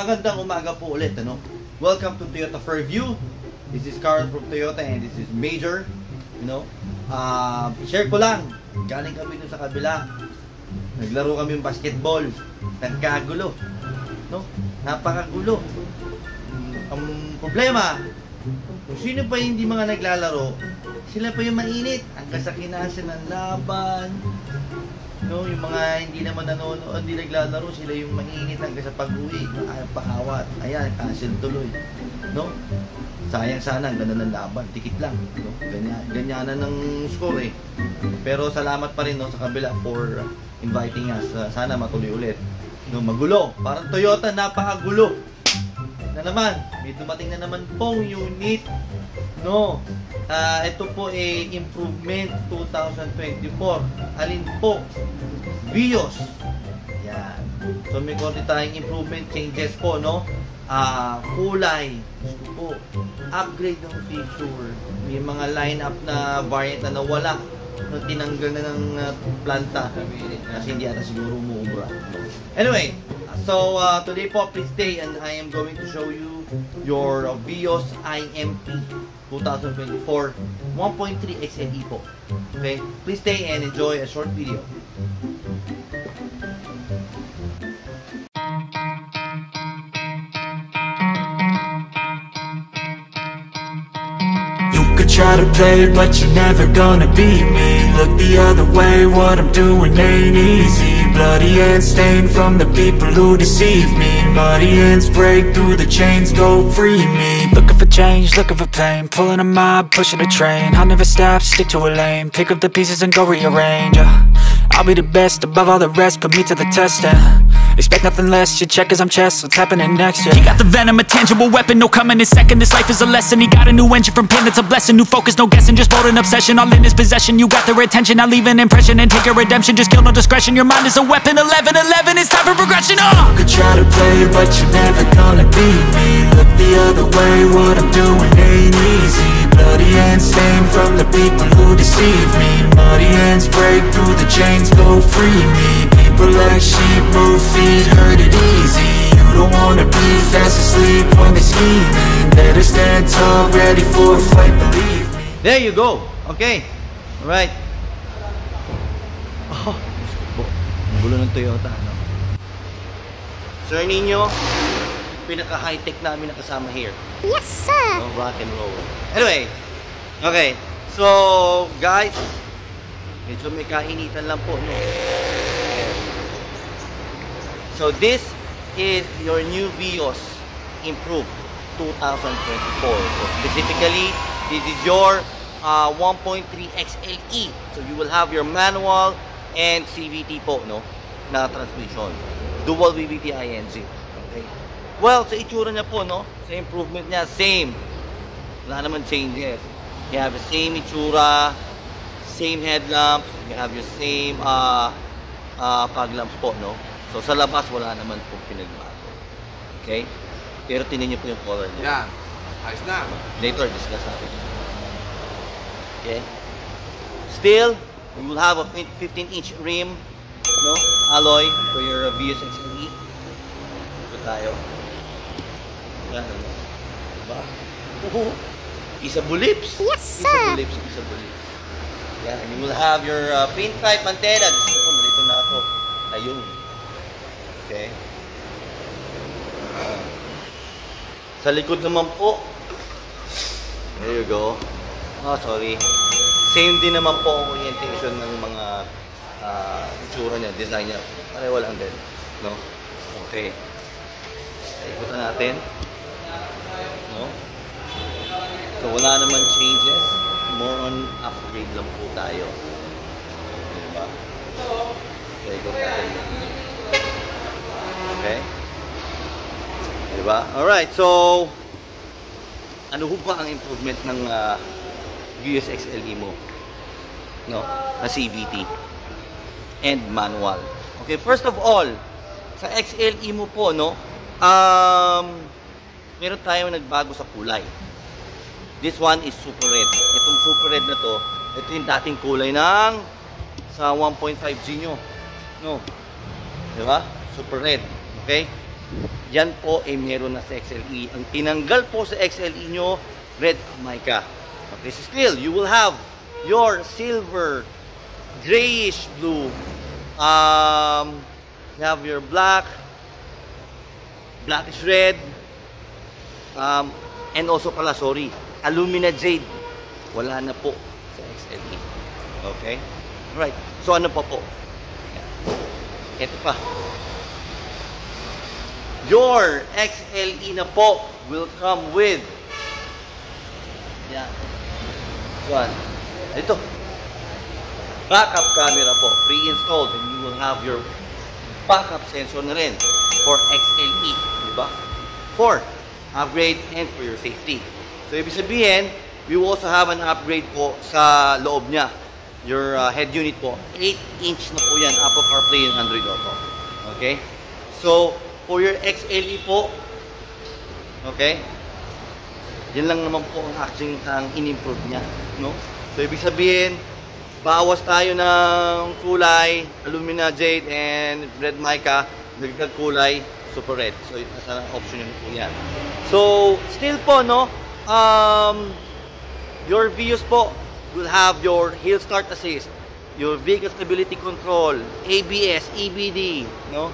Magandang umaga po ulit, ano? Welcome to Toyota Fairview. This is Carl from Toyota and this is Major. You know, share ko lang. Galing kami dun sa kabila. Naglaro kami ng basketball. Nagkagulo. No? Napakagulo. Ang problema, kung sino pa hindi mga naglalaro, sila pa yung mainit. Ang kasakinasan ng laban. No, yung mga hindi naman nanonood, hindi naglalaro, sila yung mainit hanggang sa pag-uwi. Ayaw pakawat. Ayan, cancel tuloy. No? Sayang sana, ang ganda ng laban. Tikit lang. No? Ganyanan ng score eh. Pero salamat pa rin no, sa kabila for inviting us. Sana matuloy ulit. No, magulo. Parang Toyota, napakagulo. Na naman, may dumating na naman pong unit. No. Ito po ay improvement 2024. Alin po? Vios. Yan. So may konti tayong improvement changes po, no? Kulay. Gusto po. Upgrade ng feature. May mga lineup na variant na nawala. No, tinanggal na ng planta. Kasi hindi ata siguro umuubra. Anyway, so today po, please stay and I am going to show you your Vios IMP 2024 1.3 XLE po. Okay? Please stay and enjoy a short video. Try to play, but you're never gonna beat me. Look the other way, what I'm doing ain't easy. Bloody hands stained from the people who deceive me. Muddy hands break through the chains, go free me. Looking for change, looking for pain. Pulling a mob, pushing a train. I'll never stop, stick to a lane. Pick up the pieces and go rearrange. I'll be the best above all the rest, put me to the test and expect nothing less, you check as I'm chess, what's happening next, yeah. He got the venom, a tangible weapon, no coming in second. This life is a lesson, he got a new engine from pain, it's a blessing. New focus, no guessing, just bold and obsession. All in his possession, you got their attention. I'll leave an impression and take a redemption. Just kill, no discretion, your mind is a weapon. 11-11, it's time for progression, You could try to play, but you're never gonna beat me. Look the other way, what I'm doing ain't easy. Bloody hands stained from the people who deceive me. Muddy hands break through the chains, go free me. People like sheep move feet, hurt it easy. You don't wanna be fast asleep when they're scheming. Better stand tall, ready for a fight, believe me. There you go. Okay. Alright. Oh, ang gulo ng Toyota, no? Sir Nino, pinaka-high-tech namin nakasama here. Yes, sir! No, rock and roll. Anyway, okay. So, guys, medyo may kainitan lang po, no? So, this is your new Vios Improved 2024. So, specifically, this is your 1.3 XLE. So, you will have your manual and CVT po, no? Na transmission. Dual VVT ING. Okay. Well, sa itsura niya po, no? Sa improvement niya, same. Wala naman changes. You have the same itsura, same headlamps, you have your same fog lamps po, no? So, sa labas, wala naman po pinagbago. Okay? Pero tingnan niyo po yung color niya. Yan. Ayos na. Later, discuss natin. Okay? Still, you will have a 15-inch rim, no? Alloy for your Vios XLE. Ito tayo. Yan, ano? Diba? Isa bulips. Yes, Isa sir! bulips, isa bulips. Yan, you will have your pin type antenna. Ito, nalito na ako. Ayun. Okay? Sa likod naman po. There you go. Oh, sorry. Same din naman po ang orientation ng mga itsura niya, design niya. Pareho lang din. No? Okay. Ikutan natin. No? So, wala naman changes. More on upgrade lang po tayo. Diba? Okay, ikot natin. Okay? Diba? Alright, so ano ho ba ang improvement ng Vios XLE mo? No? Na CVT and manual. Okay, first of all, sa XLE mo po, no? Meron tayong nagbago sa kulay. This one is super red. Itong super red na to, ito yung dating kulay ng sa 1.5G nyo. No? Diba? Super red. Okay? yan po ay meron na sa XLE. Ang tinanggal po sa XLE nyo, red mica. Okay, so still, you will have your silver, grayish blue, you have your black, blackish red, and also pala, sorry, alumina jade. Wala na po sa XLE. Okay? Right. So, ano pa po? Ito pa. Your XLE na po will come with yan. One. Ito. Backup camera po. Pre-installed. And you will have your backup sensor na rin for XLE. Diba? For upgrade and for your safety. So, ibig sabihin, we will also have an upgrade po sa loob niya. Your head unit po. 8-inch na po yan. Apple CarPlay and Android Auto. Okay? So, for your XLE po, okay, yan lang naman po ang in-improve niya, no? So, ibig sabihin, bawas tayo ng kulay, alumina jade and red mica, nagdag kulay, super red. So, nasa option yun po yan. So, still po, no, your Vios po will have your hill start assist, your vehicle stability control, ABS, EBD, no?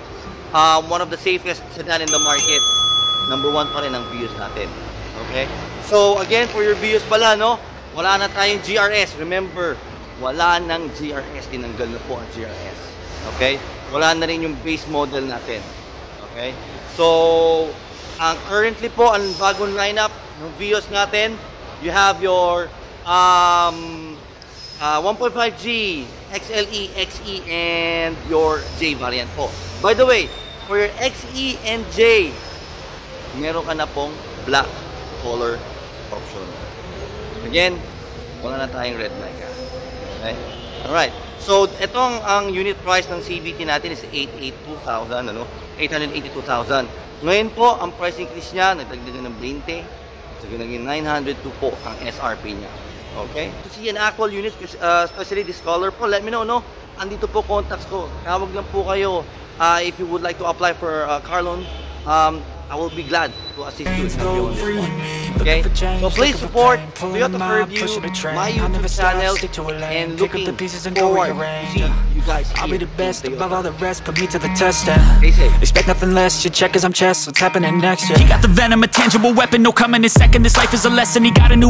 One of the safest sedan in the market. Number 1 pa rin ang Vios natin. Okay? So, again, for your Vios pala, no? Wala na tayong GRS. Remember, wala nang GRS. Tinanggal na po ang GRS. Okay? Wala na rin yung base model natin. Okay? So, currently po, ang bagong lineup ng Vios natin, you have your 1.5G, XLE, XE, and your J variant po. By the way, for your XE and J, meron ka na pong black color option. Again, wala na tayong red mica. Okay? Alright. So, ito ang unit price ng CVT natin is 882,000, ano? 882,000. Ngayon po, ang price increase niya, nagdagdagan ng 20. So, naging 902 po ang SRP niya. Okay? To see an actual unit, especially this color po, let me know, no? Andito po contacts ko. Tawag lang po kayo. If you would like to apply for a car loan, I will be glad to assist you in help you on this one. Okay? So please support Toyota Fairview, my YouTube channel, and looking forward to see you guys here. I'll be the best in above all Toyota. the rest, put me to the test. Stay safe. Expect nothing less, you check as I'm chess, what's happening next? You got the venom, a tangible weapon, no coming in second. This life is a lesson, he got a new